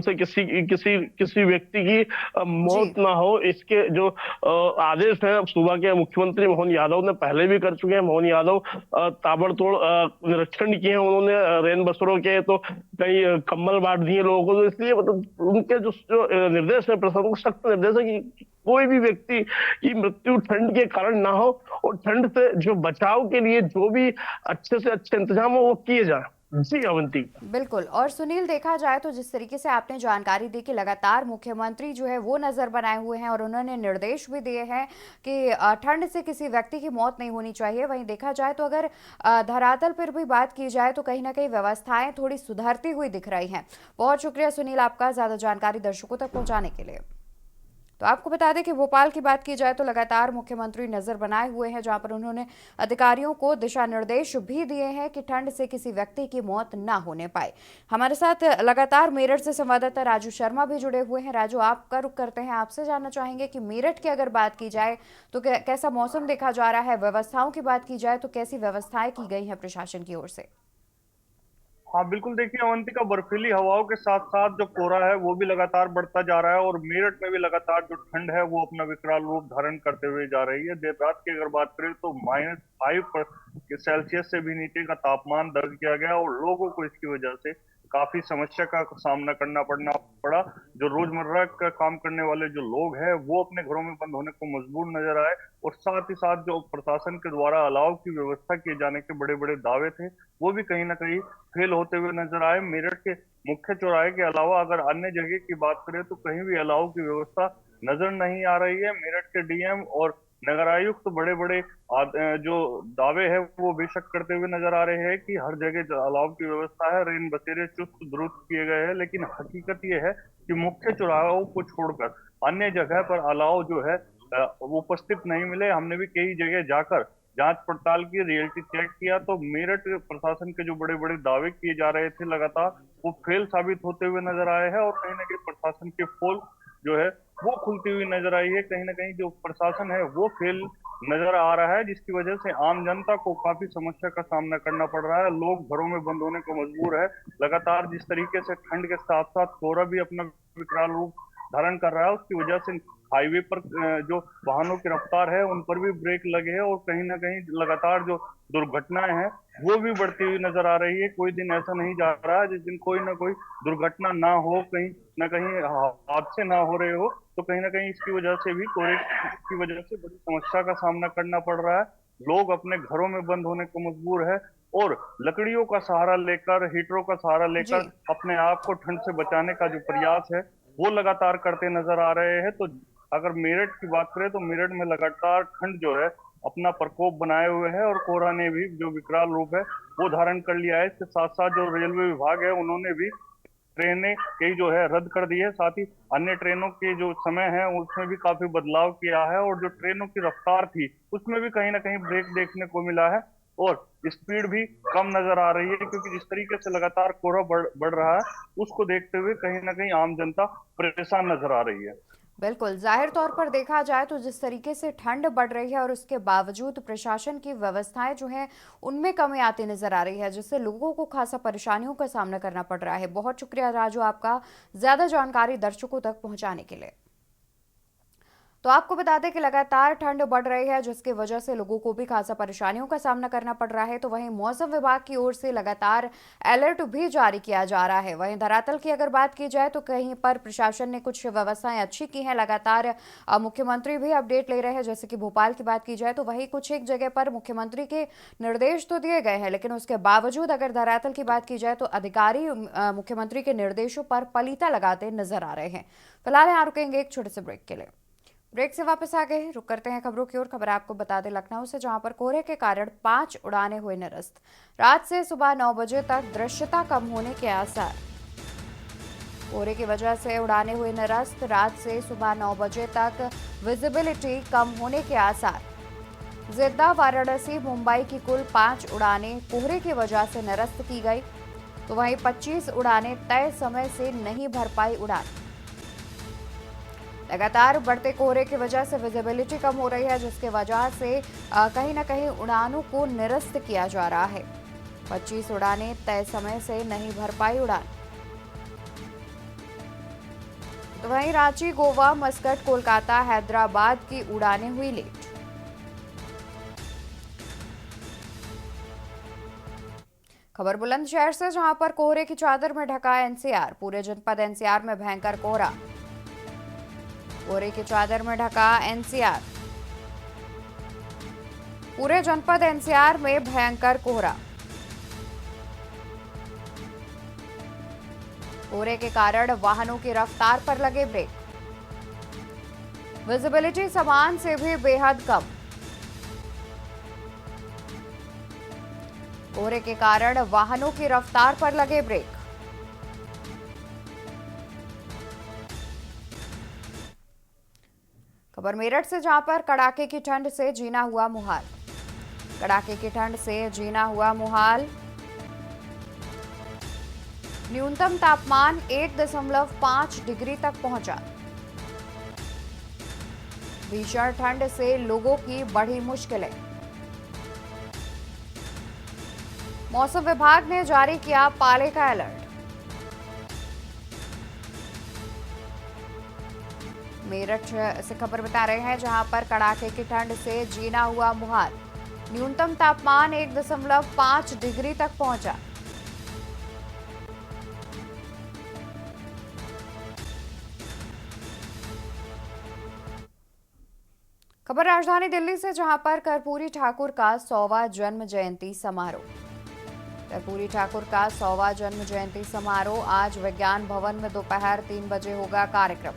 से किसी व्यक्ति की मौत ना हो, इसके जो आदेश हैं सुबह के मुख्यमंत्री मोहन यादव ने पहले भी कर चुके हैं। मोहन यादव ताबड़तोड़ निरीक्षण किए हैं उन्होंने रेन बसरों के, तो कई कंबल बांट दिए लोगों को। तो इसलिए मतलब उनके जो निर्देश है, प्रशासन को सख्त निर्देश है कि कोई भी व्यक्ति की मृत्यु ठंड के कारण ना हो और ठंड से जो बचाव के लिए जो भी अच्छे से अच्छे इंतजाम हो वो किए जाए। जी अवंती। बिल्कुल। और सुनील, देखा जाए तो जिस तरीके से आपने जानकारी दी कि लगातार मुख्यमंत्री जो है वो नज़र बनाए हुए हैं और उन्होंने निर्देश भी दिए हैं कि ठंड से किसी व्यक्ति की मौत नहीं होनी चाहिए। वहीं देखा जाए तो अगर धरातल पर भी बात की जाए तो कहीं ना कहीं व्यवस्थाएं थोड़ी सुधरती हुई दिख रही हैं। बहुत शुक्रिया सुनील आपका ज़्यादा जानकारी दर्शकों तक पहुँचाने के लिए। तो आपको बता दें कि भोपाल की बात की जाए तो लगातार मुख्यमंत्री नजर बनाए हुए हैं, जहां पर उन्होंने अधिकारियों को दिशा निर्देश भी दिए हैं कि ठंड से किसी व्यक्ति की मौत ना होने पाए। हमारे साथ लगातार मेरठ से संवाददाता राजू शर्मा भी जुड़े हुए हैं। राजू, आपका रुख करते हैं, आपसे जानना चाहेंगे कि मेरठ की अगर बात की जाए तो कैसा मौसम देखा जा रहा है, व्यवस्थाओं की बात की जाए तो कैसी व्यवस्थाएं की गई हैं प्रशासन की ओर से। हाँ बिल्कुल, देखिए अवंतिका, बर्फीली हवाओं के साथ साथ जो कोहरा है वो भी लगातार बढ़ता जा रहा है और मेरठ में भी लगातार जो ठंड है वो अपना विकराल रूप धारण करते हुए जा रही है। देर रात की अगर बात करें तो -5 सेल्सियस से भी नीचे का तापमान दर्ज किया गया और लोगों को इसकी वजह से काफी समस्या का सामना करना पड़ा। जो रोजमर्रा का काम करने वाले जो लोग हैं वो अपने घरों में बंद होने को मजबूर नजर आए और साथ ही साथ जो प्रशासन के द्वारा अलाव की व्यवस्था किए जाने के बड़े बड़े दावे थे वो भी कहीं ना कहीं फेल होते हुए नजर आए। मेरठ के मुख्य चौराहे के अलावा अगर अन्य जगह की बात करें तो कहीं भी अलाव की व्यवस्था नजर नहीं आ रही है। मेरठ के डीएम और नगर आयुक्त तो बड़े बड़े जो दावे है वो बेशक करते हुए नजर आ रहे हैं कि हर जगह अलाव की व्यवस्था है, रेन बसेरे चुस्त दुरुस्त किए गए हैं, लेकिन हकीकत ये है कि मुख्य चौराहों को छोड़कर अन्य जगह पर अलाव जो है वो उपस्थित नहीं मिले। हमने भी कई जगह जाकर जांच पड़ताल की, रियलिटी चेक किया तो मेरठ प्रशासन के जो बड़े बड़े दावे किए जा रहे थे लगातार वो फेल साबित होते हुए नजर आए हैं और कहीं ना कहीं प्रशासन के पोल जो है वो खुलती हुई नजर आई है। कहीं ना कहीं जो प्रशासन है वो फेल नजर आ रहा है, जिसकी वजह से आम जनता को काफी समस्या का सामना करना पड़ रहा है। लोग घरों में बंद होने को मजबूर है। लगातार जिस तरीके से ठंड के साथ साथ कोहरा भी अपना विकराल रूप धारण कर रहा है, उसकी वजह से हाईवे पर जो वाहनों की रफ्तार है उन पर भी ब्रेक लगे हैं और कहीं ना कहीं लगातार जो दुर्घटनाएं हैं वो भी बढ़ती हुई नजर आ रही है। कोई दिन ऐसा नहीं जा रहा है जिस दिन कोई ना कोई दुर्घटना ना हो, कहीं ना कहीं हादसे ना हो रहे हो। तो कहीं ना कहीं इसकी वजह से भी कोहरे की वजह से बड़ी समस्या का सामना करना पड़ रहा है। लोग अपने घरों में बंद होने को मजबूर है और लकड़ियों का सहारा लेकर, हीटरों का सहारा लेकर अपने आप को ठंड से बचाने का जो प्रयास है वो लगातार करते नजर आ रहे हैं। तो अगर मेरठ की बात करें तो मेरठ में लगातार ठंड जो है अपना प्रकोप बनाए हुए है और कोहरा ने भी जो विकराल रूप है वो धारण कर लिया है। इसके साथ साथ जो रेलवे विभाग है उन्होंने भी ट्रेनें कई जो है रद्द कर दी है, साथ ही अन्य ट्रेनों के जो समय है उसमें भी काफी बदलाव किया है और जो ट्रेनों की रफ्तार थी उसमें भी कहीं ना कहीं ब्रेक देखने को मिला है और स्पीड भी कम नजर आ रही है, क्योंकि जिस तरीके से लगातार कोहरा बढ़ रहा है उसको देखते हुए कहीं ना कहीं आम जनता परेशान नजर आ रही है। बिल्कुल, जाहिर तौर पर देखा जाए तो जिस तरीके से ठंड बढ़ रही है और उसके बावजूद प्रशासन की व्यवस्थाएं जो हैं उनमें कमी आती नजर आ रही है, जिससे लोगों को खासा परेशानियों का सामना करना पड़ रहा है। बहुत शुक्रिया राजू आपका ज्यादा जानकारी दर्शकों तक पहुंचाने के लिए। तो आपको बता दें कि लगातार ठंड बढ़ रही है, जिसकी वजह से लोगों को भी खासा परेशानियों का सामना करना पड़ रहा है। तो वहीं मौसम विभाग की ओर से लगातार अलर्ट भी जारी किया जा रहा है। वहीं धरातल की अगर बात की जाए तो कहीं पर प्रशासन ने कुछ व्यवस्थाएं अच्छी की हैं। लगातार मुख्यमंत्री भी अपडेट ले रहे हैं। जैसे कि भोपाल की बात की जाए तो वहीं कुछ एक जगह पर मुख्यमंत्री के निर्देश तो दिए गए हैं, लेकिन उसके बावजूद अगर धरातल की बात की जाए तो अधिकारी मुख्यमंत्री के निर्देशों पर पलीता लगाते नजर आ रहे हैं। फिलहाल यहाँ रुकेंगे एक छोटे से ब्रेक के लिए। ब्रेक से वापस आ गए, रुक करते हैं खबरों की ओर। खबर आपको बता दें लखनऊ से, जहां पर कोहरे के कारण 5 उड़ानें हुए निरस्त। रात से सुबह 9 बजे तक दृश्यता कम होने के आसार। कोहरे की वजह से उड़ानें हुए निरस्त। रात से सुबह 9 बजे तक विजिबिलिटी कम होने के आसार। जिद्दा, वाराणसी, मुंबई की कुल 5 उड़ानें कोहरे की वजह से निरस्त की गई। तो वहीं 25 उड़ानें तय समय से नहीं भर पाई उड़ान। लगातार बढ़ते कोहरे की वजह से विजिबिलिटी कम हो रही है, जिसके वजह से कहीं ना कहीं उड़ानों को निरस्त किया जा रहा है। 25 उड़ानें तय समय से नहीं भर पाई उड़ान। तो वहीं रांची, गोवा, मस्कट, कोलकाता, हैदराबाद की उड़ानें हुई लेट। खबर बुलंदशहर से, जहां पर कोहरे की चादर में ढका एनसीआर। पूरे जनपद एनसीआर में भयंकर कोहरा। कोहरे की चादर में ढका एनसीआर। पूरे जनपद एनसीआर में भयंकर कोहरा। कोहरे के कारण वाहनों की रफ्तार पर लगे ब्रेक। विजिबिलिटी सामान से भी बेहद कम। कोहरे के कारण वाहनों की रफ्तार पर लगे ब्रेक। खबर मेरठ से, जहां पर कड़ाके की ठंड से जीना हुआ मुहाल। कड़ाके की ठंड से जीना हुआ मुहाल। न्यूनतम तापमान 1.5 डिग्री तक पहुंचा। भीषण ठंड से लोगों की बढ़ी मुश्किलें। मौसम विभाग ने जारी किया पाले का अलर्ट। मेरठ से खबर बता रहे हैं, जहां पर कड़ाके की ठंड से जीना हुआ मुहाल। न्यूनतम तापमान 1.5 डिग्री तक पहुंचा। खबर राजधानी दिल्ली से, जहां पर कर्पूरी ठाकुर का 100वां जन्म जयंती समारोह। कर्पूरी ठाकुर का 100वां जन्म जयंती समारोह आज विज्ञान भवन में दोपहर 3 बजे होगा कार्यक्रम।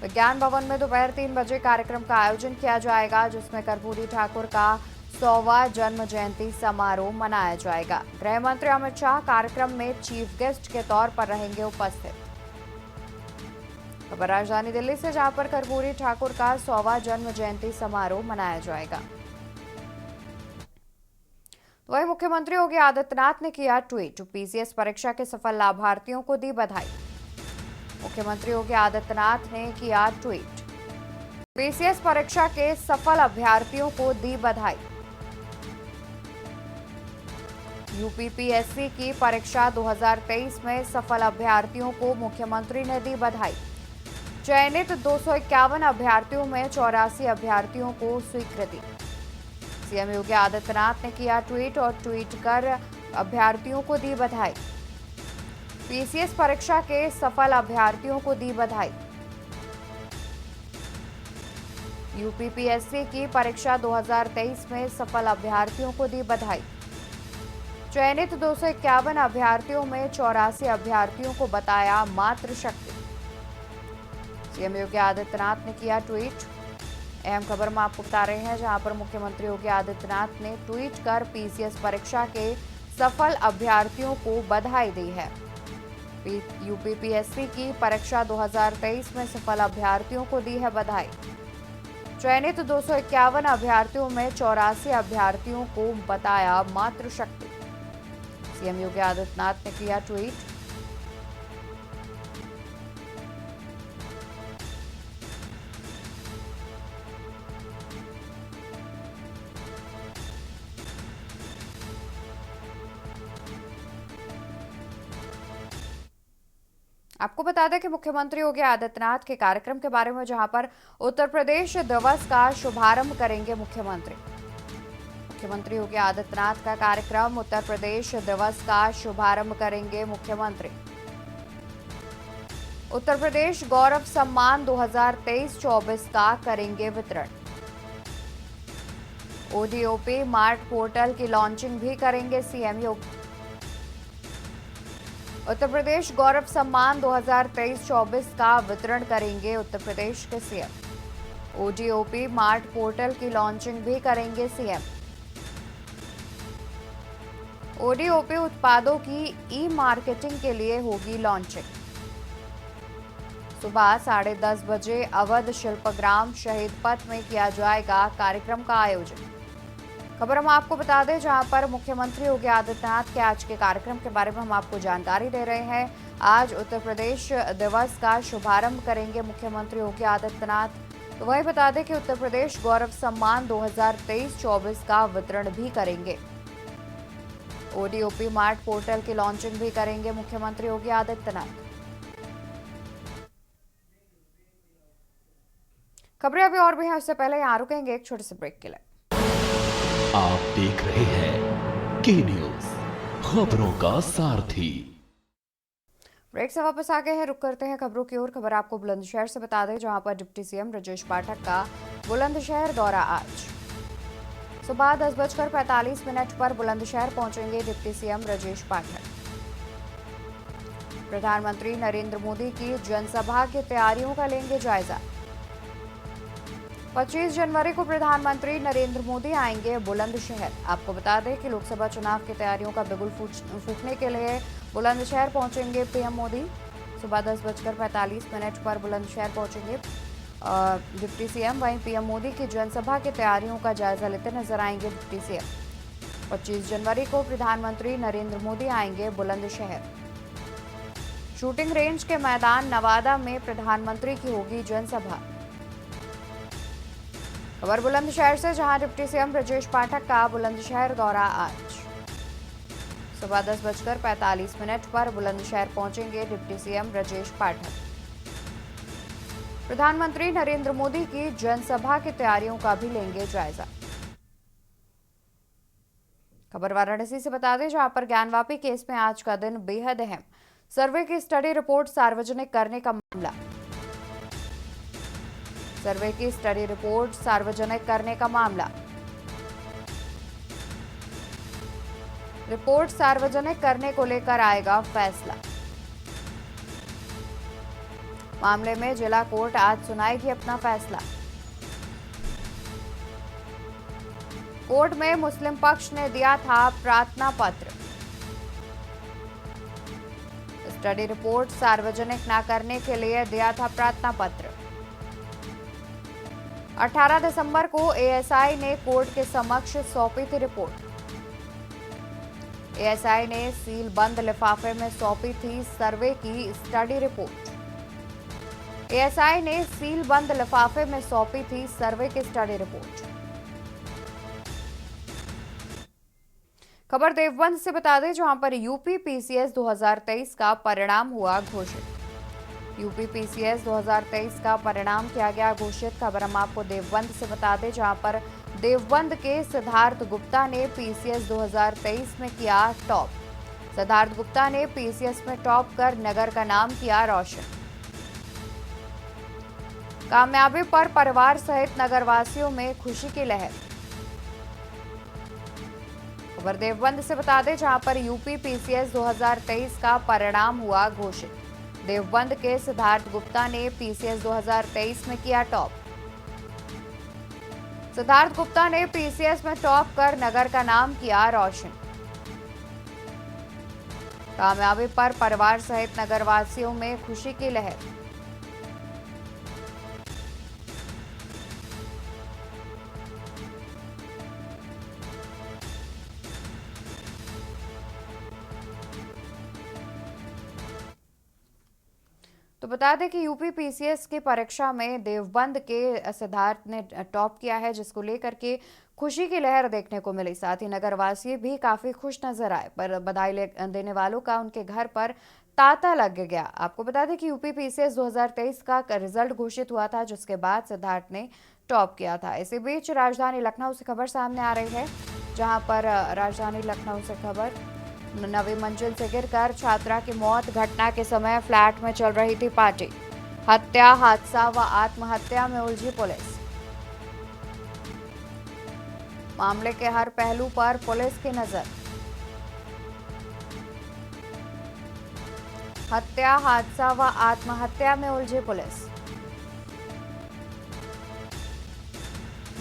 विज्ञान भवन में दोपहर 3 बजे कार्यक्रम का आयोजन किया जाएगा, जिसमें कर्पूरी ठाकुर का 100वां जन्म जयंती समारोह मनाया जाएगा। गृह मंत्री अमित शाह कार्यक्रम में चीफ गेस्ट के तौर पर रहेंगे उपस्थित। खबर राजधानी दिल्ली से, जहां पर कर्पूरी ठाकुर का 100वां जन्म जयंती समारोह मनाया जाएगा। वहीं मुख्यमंत्री योगी आदित्यनाथ ने किया ट्वीट। पीसीएस परीक्षा के सफल लाभार्थियों को दी बधाई। मुख्यमंत्री योगी आदित्यनाथ ने किया ट्वीट। पीसीएस परीक्षा के सफल अभ्यर्थियों को दी बधाई। यूपीपीएससी की परीक्षा 2023 में सफल अभ्यर्थियों को मुख्यमंत्री ने दी बधाई। चयनित 251 अभ्यर्थियों में 84 अभ्यर्थियों को स्वीकृति। सीएम योगी आदित्यनाथ ने किया ट्वीट और ट्वीट कर अभ्यर्थियों को दी बधाई। पीसीएस परीक्षा के सफल अभ्यर्थियों को दी बधाई। यूपीपीएससी की परीक्षा 2023 में सफल अभ्यर्थियों को दी बधाई। चयनित 251 अभ्यर्थियों में 84 अभ्यर्थियों को बताया मातृशक्ति। सीएम योगी आदित्यनाथ ने किया ट्वीट। अहम खबर में आपको बता रहे हैं, जहां पर मुख्यमंत्री योगी आदित्यनाथ ने ट्वीट कर पीसीएस परीक्षा के सफल अभ्यर्थियों को बधाई दी है। यूपीपीएससी की परीक्षा 2023 में सफल अभ्यर्थियों को दी है बधाई। चयनित 251 अभ्यर्थियों में 84 अभ्यर्थियों को बताया मातृशक्ति। सीएम योगी आदित्यनाथ ने किया ट्वीट। आपको बता दें कि मुख्यमंत्री योगी आदित्यनाथ के कार्यक्रम के बारे में, जहां पर उत्तर प्रदेश दिवस का शुभारंभ करेंगे मुख्यमंत्री। मुख्यमंत्री योगी आदित्यनाथ का कार्यक्रम उत्तर प्रदेश दिवस का शुभारंभ करेंगे मुख्यमंत्री। उत्तर प्रदेश गौरव सम्मान 2023-24 का करेंगे वितरण। ओडीओपी मार्ट पोर्टल की लॉन्चिंग भी करेंगे सीएम योगी। उत्तर प्रदेश गौरव सम्मान 2023-24 का वितरण करेंगे उत्तर प्रदेश के सीएम। ओडीओपी मार्ट पोर्टल की लॉन्चिंग भी करेंगे सीएम। ओडीओपी उत्पादों की ई मार्केटिंग के लिए होगी लॉन्चिंग। सुबह 10:30 बजे अवध शिल्पग्राम शहीद पथ में किया जाएगा कार्यक्रम का आयोजन। खबर हम आपको बता दें, जहां पर मुख्यमंत्री योगी आदित्यनाथ के आज के कार्यक्रम के बारे में हम आपको जानकारी दे रहे हैं। आज उत्तर प्रदेश दिवस का शुभारंभ करेंगे मुख्यमंत्री योगी आदित्यनाथ। तो वही बता दें कि उत्तर प्रदेश गौरव सम्मान 2023-24 का वितरण भी करेंगे। ओडीओपी मार्ट पोर्टल की लॉन्चिंग भी करेंगे मुख्यमंत्री योगी आदित्यनाथ। खबरें अभी और भी हैं, उससे पहले यहाँ रुकेंगे एक छोटे से ब्रेक के लिए। आप देख रहे हैं के न्यूज, खबरों का सारथी। ब्रेक से वापस आ गए हैं, रुक करते हैं खबरों की ओर। खबर आपको बुलंदशहर से बता दें, जहां पर डिप्टी सीएम ब्रजेश पाठक का बुलंदशहर दौरा आज सुबह 10:45 पर बुलंदशहर पहुंचेंगे डिप्टी सीएम ब्रजेश पाठक। प्रधानमंत्री नरेंद्र मोदी की जनसभा की तैयारियों का लेंगे जायजा। 25 जनवरी को प्रधानमंत्री नरेंद्र मोदी आएंगे बुलंदशहर। आपको बता दें कि लोकसभा चुनाव की तैयारियों का बिगुल फूंकने के लिए बुलंदशहर पहुंचेंगे पीएम मोदी। सुबह 10:45 पर बुलंदशहर पहुंचेंगे डिप्टी सीएम। वहीं पीएम मोदी की जनसभा की तैयारियों का जायजा लेते नजर आएंगे डिप्टी सीएम। 25 जनवरी को प्रधानमंत्री नरेंद्र मोदी आएंगे बुलंदशहर। शूटिंग रेंज के मैदान नवादा में प्रधानमंत्री की होगी जनसभा। खबर बुलंदशहर से, जहां डिप्टी सीएम ब्रजेश पाठक का बुलंदशहर दौरा आज। सुबह 10:45 पर बुलंदशहर पहुंचेंगे डिप्टी सीएम ब्रजेश पाठक। प्रधानमंत्री नरेंद्र मोदी की जनसभा की तैयारियों का भी लेंगे जायजा। खबर वाराणसी से बता दें, जहां पर ज्ञानवापी केस में आज का दिन बेहद अहम। सर्वे की स्टडी रिपोर्ट सार्वजनिक करने का मामला। सर्वे की स्टडी रिपोर्ट सार्वजनिक करने का मामला। रिपोर्ट सार्वजनिक करने को लेकर आएगा फैसला। मामले में जिला कोर्ट आज सुनाएगी अपना फैसला। कोर्ट में मुस्लिम पक्ष ने दिया था प्रार्थना पत्र। स्टडी रिपोर्ट सार्वजनिक न करने के लिए दिया था प्रार्थना पत्र। 18 दिसंबर को एएसआई ने कोर्ट के समक्ष सौंपी थी रिपोर्ट। एएसआई ने सील बंद लिफाफे में सौंपी थी सर्वे की स्टडी रिपोर्ट। एएसआई ने सील बंद लिफाफे में सौंपी थी सर्वे की स्टडी रिपोर्ट। खबर देवबंद से बता दें, जहां पर यूपी पीसीएस 2023 का परिणाम हुआ घोषित। यूपी पीसीएस 2023 का परिणाम किया गया घोषित। खबर हम आपको देवबंद से बता दें, जहां पर देवबंद के सिद्धार्थ गुप्ता ने पीसीएस 2023 में किया टॉप। सिद्धार्थ गुप्ता ने पीसीएस में टॉप कर नगर का नाम किया रोशन। कामयाबी पर परिवार सहित नगरवासियों में खुशी की लहर। खबर देवबंद से बता दें, जहां पर यूपी पीसीएस 2023 का परिणाम हुआ घोषित। देवबंद के सिद्धार्थ गुप्ता ने पीसीएस 2023 में किया टॉप। सिद्धार्थ गुप्ता ने पीसीएस में टॉप कर नगर का नाम किया रोशन। कामयाबी पर परिवार सहित नगरवासियों में खुशी की लहर। तो बता दें कि यूपी पीसीएस की परीक्षा में देवबंद के सिद्धार्थ ने टॉप किया है, जिसको लेकर के खुशी की लहर देखने को मिली। साथ ही नगरवासी भी काफी खुश नजर आए, पर बधाई देने वालों का उनके घर पर तांता लग गया। आपको बता दें कि यूपी पीसीएस 2023 का रिजल्ट घोषित हुआ था, जिसके बाद सिद्धार्थ ने टॉप किया था। इसी बीच राजधानी लखनऊ से खबर सामने आ रही है, जहां पर राजधानी लखनऊ से खबर, 9वीं मंजिल से गिरकर छात्रा की मौत। घटना के समय फ्लैट में चल रही थी पार्टी। हत्या, हादसा व आत्महत्या में उलझी पुलिस। मामले के हर पहलू पर पुलिस की नजर। हत्या, हादसा व आत्महत्या में उलझी पुलिस।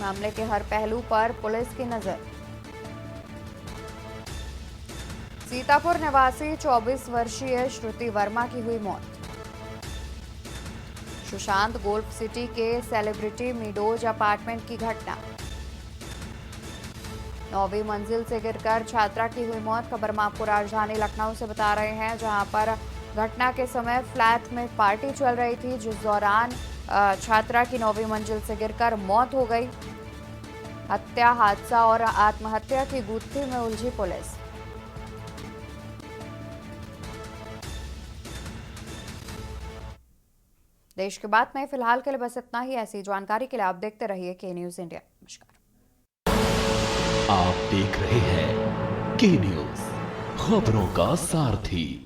मामले के हर पहलू पर पुलिस की नजर। सीतापुर निवासी 24 वर्षीय श्रुति वर्मा की हुई मौत। सुशांत गोल्फ सिटी के सेलिब्रिटी मीडोज अपार्टमेंट की घटना। 9वीं मंजिल से गिरकर छात्रा की हुई मौत। खबर हम आपको राजधानी लखनऊ से बता रहे हैं, जहां पर घटना के समय फ्लैट में पार्टी चल रही थी, जिस दौरान छात्रा की 9वीं मंजिल से गिरकर मौत हो गई। हत्या, हादसा और आत्महत्या की गुत्थी में उलझी पुलिस। देश के बाद में फिलहाल के लिए बस इतना ही। ऐसी जानकारी के लिए आप देखते रहिए के न्यूज इंडिया। नमस्कार। आप देख रहे हैं के न्यूज, खबरों का सारथी।